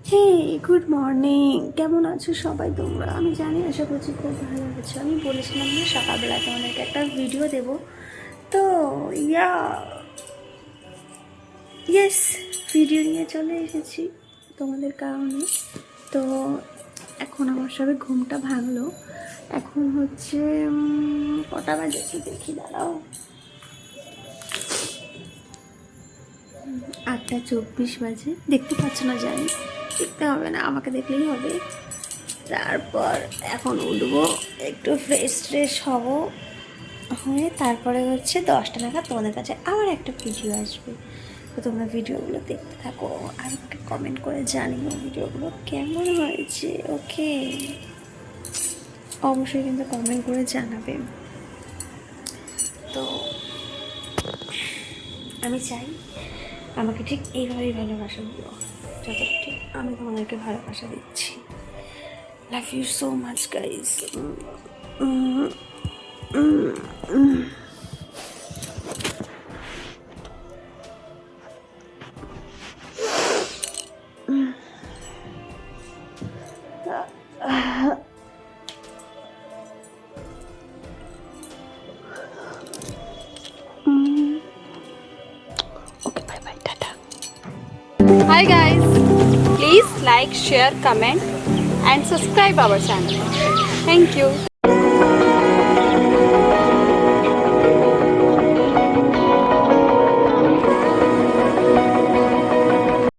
হে, good morning. কেমন আছো সবাই তোমরা? আমি জানি, আশা করছি খুব ভালো আছো। আমি বলেছিলাম না সকালবেলা তোমাদেরকে একটা ভিডিও দেব, তো ইয়া ইয়েস, ভিডিও নিয়ে চলে এসেছি তোমাদের কারণে। তো এখন আমার সবে ঘুমটা ভাঙলো। এখন হচ্ছে কটা বাজে কি দেখি, দাঁড়াও, 8:24 বাজে। দেখতে পাচ্ছ না জানি, দেখতে হবে না, আমাকে দেখলেই হবে। তারপর এখন উঠবো, একটু ফ্রেশ ট্রেশ হব, হয়ে তারপরে হচ্ছে 10টা নাগাদ তোমাদের কাছে আবার একটা ভিডিও আসবে। তো তোমরা ভিডিওগুলো দেখতে থাকো আর আমাকে কমেন্ট করে জানিও ভিডিওগুলো কেমন হয়েছে। ওকে, অবশ্যই কিন্তু কমেন্ট করে জানাবে। তো আমি চাই আমাকে ঠিক এইভাবেই ভালোবাসা দিও, যতটা ঠিক আমি তোমাদেরকে ভালোবাসা দিচ্ছি। Love you so much guys. Okay, bye bye, tata. Hi guys, please like, share, comment and subscribe our channel. Thank you.